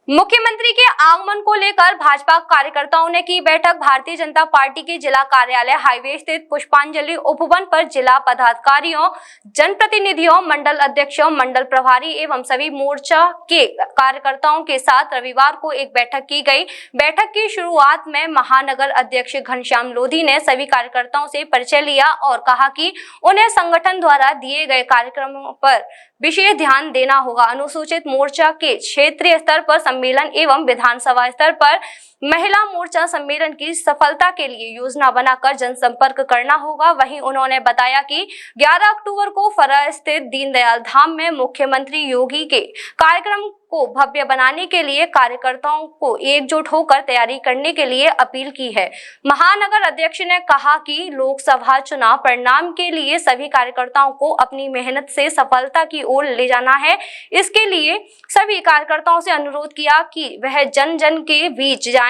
मुख्यमंत्री के आगमन को लेकर भाजपा कार्यकर्ताओं ने की बैठक। भारतीय जनता पार्टी के जिला कार्यालय हाईवे स्थित पुष्पांजलि उपवन पर जिला पदाधिकारियों, जनप्रतिनिधियों, मंडल अध्यक्षों, मंडल प्रभारी एवं सभी मोर्चा के कार्यकर्ताओं के साथ रविवार को एक बैठक की गई। बैठक की शुरुआत में महानगर अध्यक्ष घनश्याम लोधी ने सभी कार्यकर्ताओं से परिचय लिया और कहा कि उन्हें संगठन द्वारा दिए गए कार्यक्रमों पर विशेष ध्यान देना होगा। अनुसूचित मोर्चा के क्षेत्रीय स्तर पर सम्मेलन एवं विधानसभा स्तर पर महिला मोर्चा सम्मेलन की सफलता के लिए योजना बनाकर जनसंपर्क करना होगा। वहीं उन्होंने बताया कि 11 अक्टूबर को फरह स्थित दीनदयाल धाम में मुख्यमंत्री योगी के कार्यक्रम को भव्य बनाने के लिए कार्यकर्ताओं को एकजुट होकर तैयारी करने के लिए अपील की है। महानगर अध्यक्ष ने कहा कि लोकसभा चुनाव परिणाम के लिए सभी कार्यकर्ताओं को अपनी मेहनत से सफलता की ओर ले जाना है। इसके लिए सभी कार्यकर्ताओं से अनुरोध किया कि वह जन जन के बीच जाएं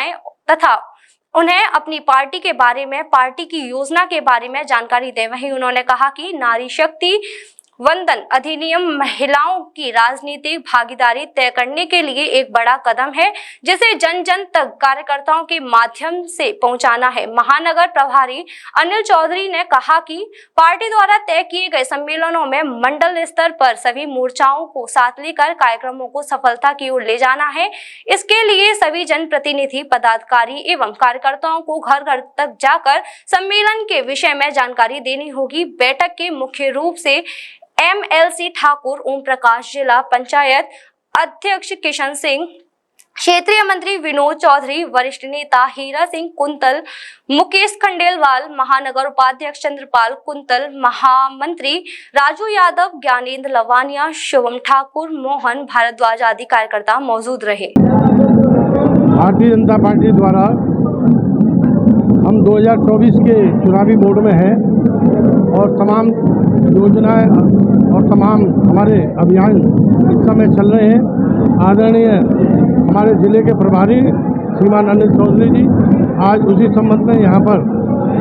तथा उन्हें अपनी पार्टी के बारे में, पार्टी की योजना के बारे में जानकारी दें। वहीं उन्होंने कहा कि नारी शक्ति वंदन अधिनियम महिलाओं की राजनीतिक भागीदारी तय करने के लिए एक बड़ा कदम है, जिसे जन जन तक कार्यकर्ताओं के माध्यम से पहुंचाना है। महानगर प्रभारी अनिल चौधरी ने कहा कि पार्टी द्वारा तय किए गए सम्मेलनों में मंडल स्तर पर सभी मोर्चाओं को साथ लेकर कार्यक्रमों को सफलता की ओर ले जाना है। इसके लिए सभी जनप्रतिनिधि, पदाधिकारी एवं कार्यकर्ताओं को घर घर तक जाकर सम्मेलन के विषय में जानकारी देनी होगी। बैठक के मुख्य रूप से MLC ठाकुर ओम प्रकाश, जिला पंचायत अध्यक्ष किशन सिंह, क्षेत्रीय मंत्री विनोद चौधरी, वरिष्ठ नेता हीरा सिंह कुंतल, मुकेश खंडेलवाल, महानगर उपाध्यक्ष चंद्रपाल कुंतल, महामंत्री राजू यादव, ज्ञानेंद्र लवानिया, शुभम ठाकुर, मोहन भारद्वाज आदि कार्यकर्ता मौजूद रहे। भारतीय जनता पार्टी द्वारा हम 2024 के चुनावी मोड में हैं और तमाम योजनाएं और तमाम हमारे अभियान इस समय चल रहे हैं। आदरणीय हमारे ज़िले के प्रभारी श्रीमान अनिल चौधरी जी आज उसी संबंध में यहाँ पर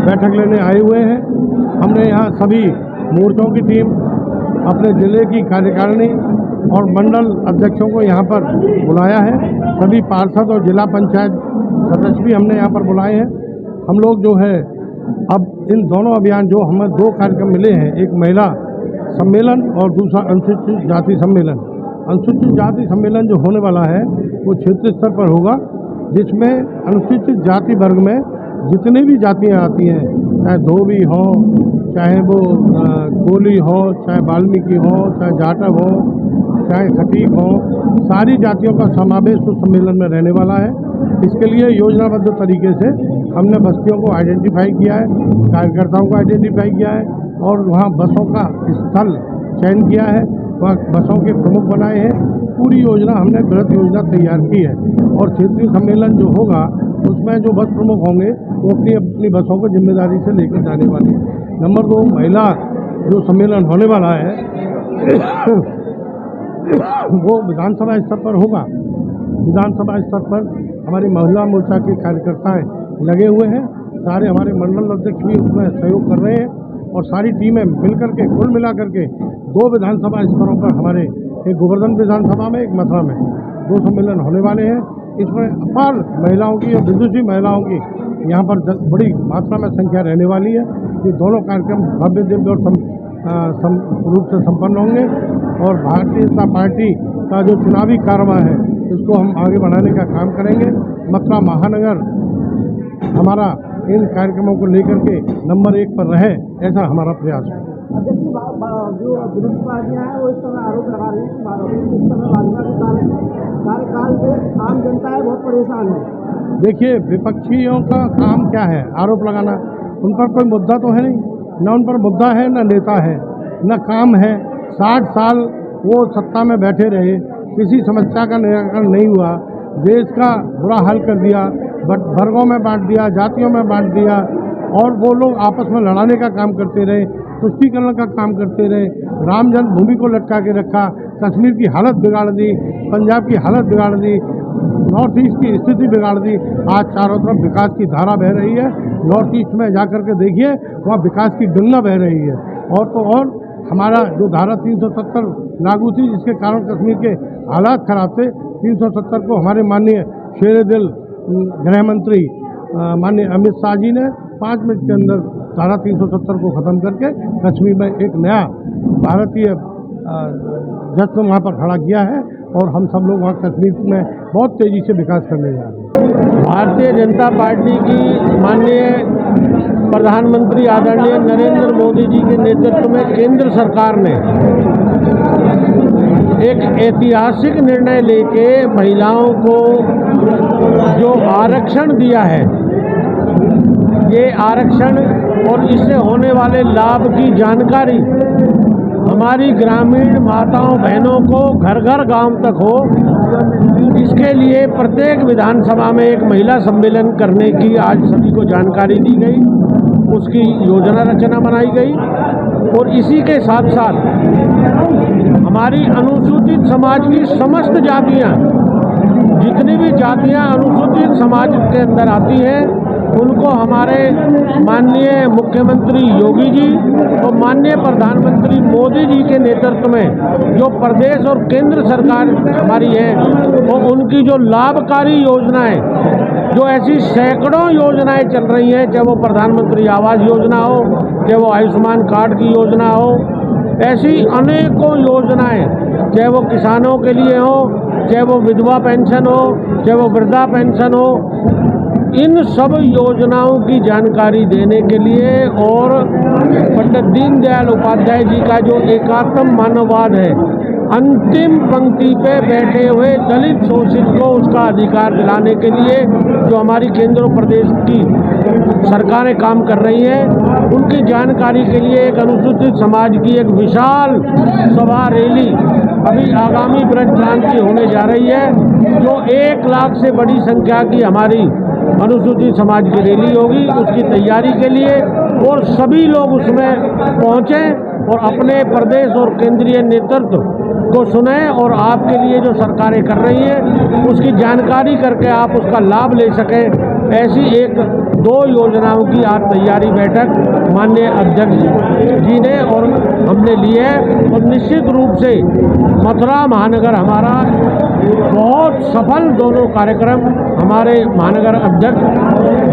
बैठक लेने आए हुए हैं। हमने यहाँ सभी मोर्चों की टीम, अपने ज़िले की कार्यकारिणी और मंडल अध्यक्षों को यहाँ पर बुलाया है। सभी पार्षद और जिला पंचायत सदस्य भी हमने यहाँ पर बुलाए हैं। हम लोग जो है अब इन दोनों अभियान, जो हमें 2 कार्यक्रम मिले हैं, एक महिला सम्मेलन और दूसरा अनुसूचित जाति सम्मेलन। अनुसूचित जाति सम्मेलन जो होने वाला है वो क्षेत्र स्तर पर होगा, जिसमें अनुसूचित जाति वर्ग में जितनी भी जातियां आती हैं, चाहे धोबी हों, चाहे वो कोली हो, चाहे वाल्मीकि हो, चाहे जाटव हो, चाहे खटीक हो, सारी जातियों का समावेश उस सम्मेलन में रहने वाला है। इसके लिए योजनाबद्ध तरीके से हमने बस्तियों को आइडेंटिफाई किया है, कार्यकर्ताओं को आइडेंटिफाई किया है और वहाँ बसों का स्थल चयन किया है, वहाँ बसों के प्रमुख बनाए हैं। पूरी योजना हमने बृहद योजना तैयार की है और क्षेत्रीय सम्मेलन जो होगा उसमें जो बस प्रमुख होंगे वो अपनी अपनी बसों को जिम्मेदारी से लेकर जाने वाले हैं। नंबर 2, महिला जो सम्मेलन होने वाला है वो विधानसभा स्तर पर होगा। विधानसभा स्तर पर हमारी महिला मोर्चा के कार्यकर्ताएं लगे हुए हैं, सारे हमारे मंडल अध्यक्ष भी उसमें सहयोग कर रहे हैं और सारी टीमें मिलकर के, कुल मिलाकर के 2 विधानसभा स्तरों पर हमारे, एक गोवर्धन विधानसभा में, एक मथुरा में 2 सम्मेलन होने वाले हैं। इसमें अपार महिलाओं की और विदुषी महिलाओं की यहाँ पर बड़ी मात्रा में संख्या रहने वाली है। ये दोनों कार्यक्रम भव्य दिव्य और रूप से संपन्न होंगे और भारतीय जनता पार्टी का जो चुनावी कार्यक्रम है इसको हम आगे बढ़ाने का काम करेंगे। मथुरा महानगर हमारा इन कार्यक्रमों को लेकर के नंबर 1 पर रहे, ऐसा हमारा प्रयास है। जो विरोधी पार्टियां हैं वो इस समय आरोप लगा रही है कि इस समय भाजपा के कार्यकाल से आम जनता है बहुत परेशान है। देखिए, विपक्षियों का काम क्या है? आरोप लगाना। उन पर कोई मुद्दा तो है नहीं, न उन पर मुद्दा है, न नेता है, न काम है। 60 साल वो सत्ता में बैठे रहे, किसी समस्या का निराकरण नहीं हुआ, देश का बुरा हाल कर दिया, वर्गों में बांट दिया, जातियों में बांट दिया और वो लोग आपस में लड़ाने का काम करते रहे, तुष्टीकरण का काम करते रहे, राम जन्मभूमि को लटका के रखा, कश्मीर की हालत बिगाड़ दी, पंजाब की हालत बिगाड़ दी, नॉर्थ ईस्ट की स्थिति बिगाड़ दी। आज चारों तरफ विकास की धारा बह रही है। नॉर्थ ईस्ट में जाकर के देखिए, वहाँ विकास की गंगा बह रही है। और तो और हमारा जो धारा 370 लागू थी, जिसके कारण कश्मीर के हालात खराब थे, 370 को हमारे माननीय शेर दिल गृह मंत्री माननीय अमित शाह जी ने 5 मिनट के अंदर धारा 370 को ख़त्म करके कश्मीर में एक नया भारतीय जश्न वहाँ पर खड़ा किया है और हम सब लोग वहाँ कश्मीर में बहुत तेज़ी से विकास करने जा रहे हैं। भारतीय जनता पार्टी की माननीय प्रधानमंत्री आदरणीय नरेंद्र मोदी जी के नेतृत्व में केंद्र सरकार ने एक ऐतिहासिक निर्णय लेके महिलाओं को जो आरक्षण दिया है, ये आरक्षण और इससे होने वाले लाभ की जानकारी हमारी ग्रामीण माताओं बहनों को घर घर गांव तक हो, इसके लिए प्रत्येक विधानसभा में एक महिला सम्मेलन करने की आज सभी को जानकारी दी गई, उसकी योजना रचना बनाई गई। और इसी के साथ साथ हमारी अनुसूचित समाज की समस्त जातियां, जितनी भी जातियां अनुसूचित समाज के अंदर आती हैं, उनको हमारे माननीय मुख्यमंत्री योगी जी और माननीय प्रधानमंत्री मोदी जी के नेतृत्व में जो प्रदेश और केंद्र सरकार हमारी है, और उनकी जो लाभकारी योजनाएं, जो ऐसी सैकड़ों योजनाएं चल रही हैं, चाहे वो प्रधानमंत्री आवास योजना हो, चाहे वो आयुष्मान कार्ड की योजना हो, ऐसी अनेकों योजनाएं, चाहे वो किसानों के लिए हो, चाहे वो विधवा पेंशन हो, चाहे वो वृद्धा पेंशन हो, इन सब योजनाओं की जानकारी देने के लिए और पंडित दीनदयाल उपाध्याय जी का जो एकात्म मानववाद है, अंतिम पंक्ति पे बैठे हुए दलित शोषित को उसका अधिकार दिलाने के लिए जो हमारी केंद्र और प्रदेश की सरकारें काम कर रही हैं, उनकी जानकारी के लिए एक अनुसूचित समाज की एक विशाल सभा रैली अभी आगामी ब्रज क्रांति होने जा रही है, जो 1 लाख से बड़ी संख्या की हमारी अनुसूचित समाज की रैली होगी। उसकी तैयारी के लिए और सभी लोग उसमें पहुंचें और अपने प्रदेश और केंद्रीय नेतृत्व को सुने और आपके लिए जो सरकारें कर रही हैं उसकी जानकारी करके आप उसका लाभ ले सकें, ऐसी 1-2 योजनाओं की आज तैयारी बैठक माननीय अध्यक्ष जी ने और हमने ली है। और निश्चित रूप से मथुरा महानगर हमारा बहुत सफल दोनों कार्यक्रम हमारे महानगर अध्यक्ष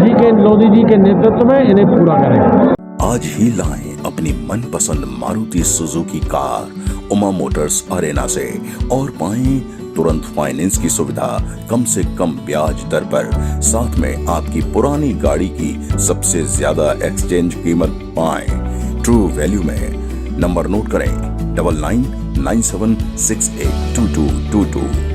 जी के लोधी जी के नेतृत्व में इन्हें पूरा करेंगे। आज ही लाएं अपनी मनपसंद Maruti Suzuki car Uma Motors Arena से और पाएं तुरंत फाइनेंस की सुविधा कम से कम ब्याज दर पर, साथ में आपकी पुरानी गाड़ी की सबसे ज्यादा एक्सचेंज कीमत पाएं ट्रू वैल्यू में। नंबर नोट करें 9997682222।